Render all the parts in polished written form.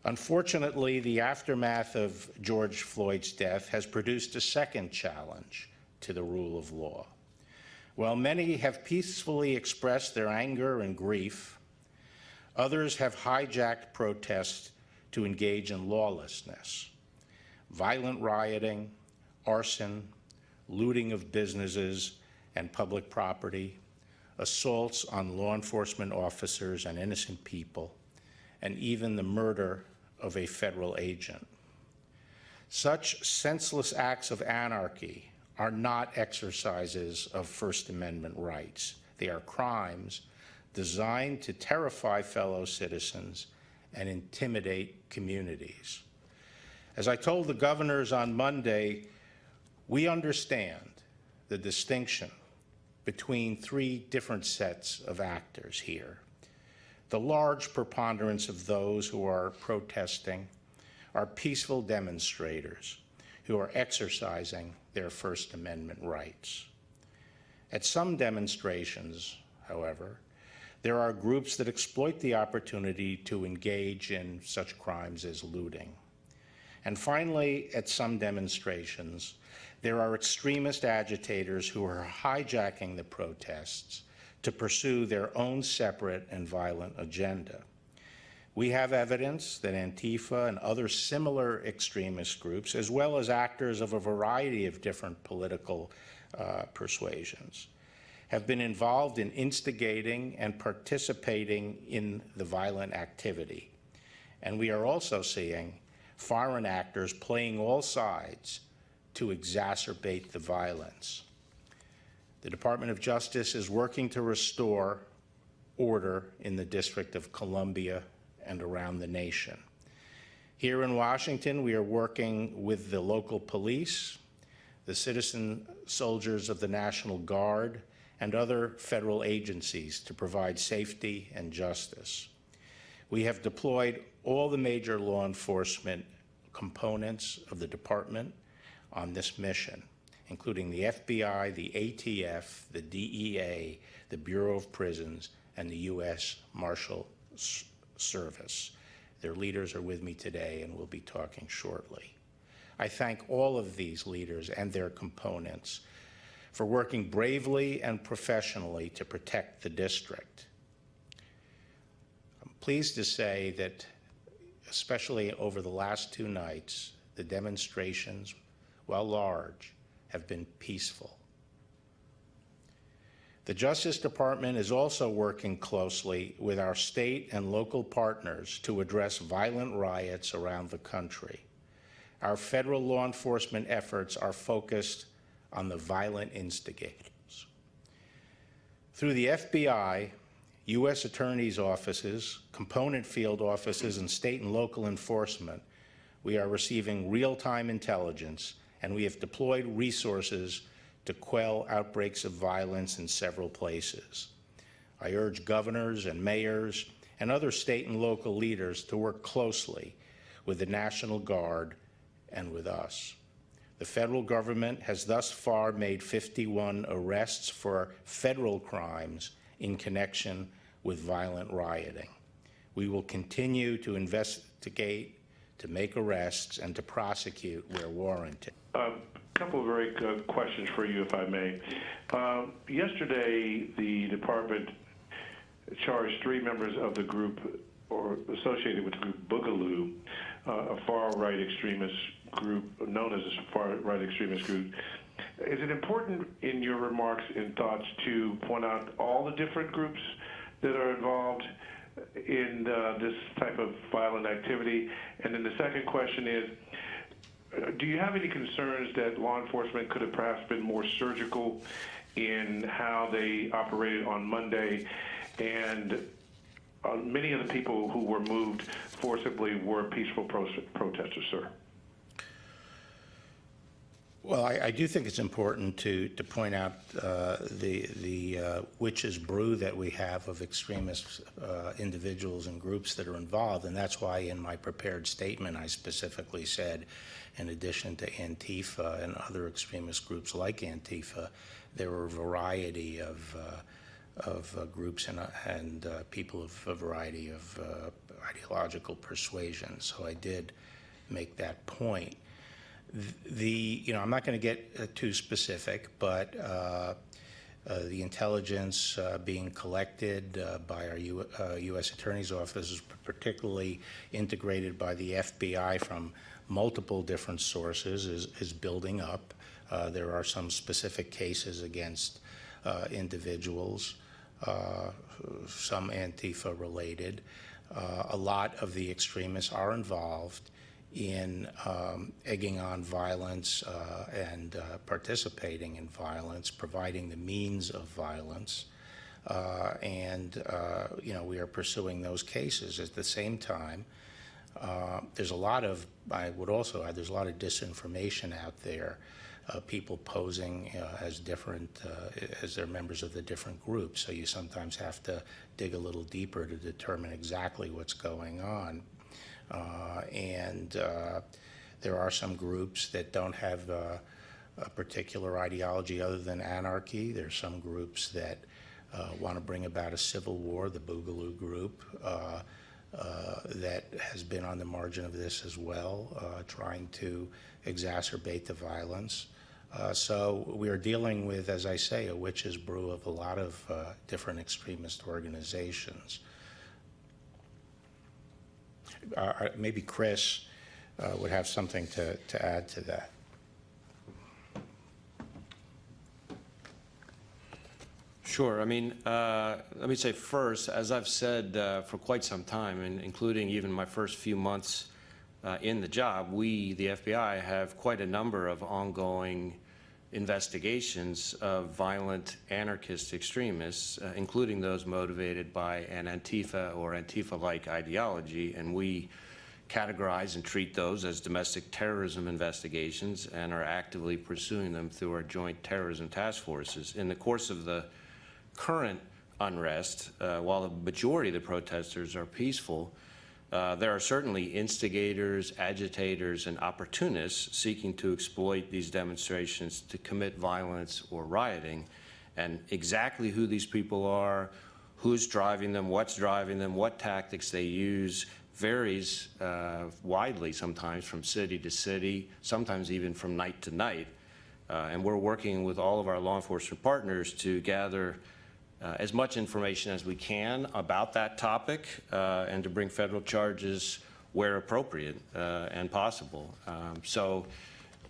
Unfortunately, the aftermath of George Floyd's death has produced a second challenge to the rule of law. While many have peacefully expressed their anger and grief, others have hijacked protests to engage in lawlessness. Violent rioting, arson, looting of businesses and public property, assaults on law enforcement officers and innocent people, and even the murder of a federal agent. Such senseless acts of anarchy are not exercises of First Amendment rights. They are crimes designed to terrify fellow citizens and intimidate communities. As I told the governors on Monday, we understand the distinction between three different sets of actors here. The large preponderance of those who are protesting are peaceful demonstrators who are exercising their First Amendment rights. At some demonstrations, however, there are groups that exploit the opportunity to engage in such crimes as looting. And finally, at some demonstrations, there are extremist agitators who are hijacking the protests to pursue their own separate and violent agenda. We have evidence that Antifa and other similar extremist groups, as well as actors of a variety of different political persuasions, have been involved in instigating and participating in the violent activity. And we are also seeing foreign actors playing all sides to exacerbate the violence. The Department of Justice is working to restore order in the District of Columbia and around the nation. Here in Washington, we are working with the local police, the citizen soldiers of the National Guard, and other federal agencies to provide safety and justice. We have deployed all the major law enforcement components of the department on this mission, including the FBI, the ATF, the DEA, the Bureau of Prisons, and the U.S. Marshal Service. Their leaders are with me today and we'll be talking shortly. I thank all of these leaders and their components for working bravely and professionally to protect the district. I'm pleased to say that, especially over the last two nights, the demonstrations, while large, have been peaceful. The Justice Department is also working closely with our state and local partners to address violent riots around the country. Our federal law enforcement efforts are focused on the violent instigators. Through the FBI, U.S. attorneys' offices, component field offices, and state and local enforcement, we are receiving real-time intelligence, and we have deployed resources to quell outbreaks of violence in several places. I urge governors and mayors and other state and local leaders to work closely with the National Guard and with us. The federal government has thus far made 51 arrests for federal crimes in connection with violent rioting. We will continue to investigate, to make arrests, and to prosecute where warranted. A couple of very good questions for you, if I may. Yesterday, the department charged 3 members of the group, or associated with the group Boogaloo, a far-right extremist group, known as a far-right extremist group. Is it important in your remarks and thoughts to point out all the different groups that are involved in this type of violent activity? And then the second question is, do you have any concerns that law enforcement could have perhaps been more surgical in how they operated on Monday? And many of the people who were moved forcibly were peaceful protesters, sir. Well, I do think it's important to point out the witch's brew that we have of extremist individuals and groups that are involved, and that's why in my prepared statement I specifically said, in addition to Antifa and other extremist groups like Antifa, there were a variety of groups and people of a variety of ideological persuasions. So I did make that point. I'm not going to get too specific, but the intelligence being collected by our U.S. Attorney's Office is particularly integrated by the FBI from multiple different sources is building up. There are some specific cases against individuals, some Antifa related. A lot of the extremists are involved in egging on violence and participating in violence, providing the means of violence. We are pursuing those cases. At the same time, there's a lot of, I would also add, there's a lot of disinformation out there, people posing as different, as they're members of the different groups. So you sometimes have to dig a little deeper to determine exactly what's going on. There are some groups that don't have a particular ideology other than anarchy. There's some groups that want to bring about a civil war, the Boogaloo group, that has been on the margin of this as well, trying to exacerbate the violence. So we are dealing with, as I say, a witch's brew of a lot of different extremist organizations. Maybe Chris would have something to add to that. Sure. I mean, let me say first, as I've said for quite some time, and including even my first few months in the job, we, the FBI, have quite a number of ongoing investigations of violent anarchist extremists, including those motivated by an Antifa or Antifa-like ideology, and we categorize and treat those as domestic terrorism investigations and are actively pursuing them through our joint terrorism task forces. In the course of the current unrest, while the majority of the protesters are peaceful, there are certainly instigators, agitators, and opportunists seeking to exploit these demonstrations to commit violence or rioting. And exactly who these people are, who's driving them, what tactics they use, varies widely sometimes from city to city, sometimes even from night to night. And we're working with all of our law enforcement partners to gather as much information as we can about that topic and to bring federal charges where appropriate and possible. So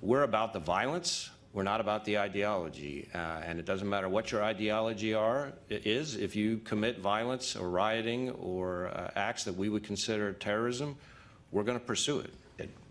we're about the violence. We're not about the ideology. And it doesn't matter what your ideology is. If you commit violence or rioting or acts that we would consider terrorism, we're going to pursue it.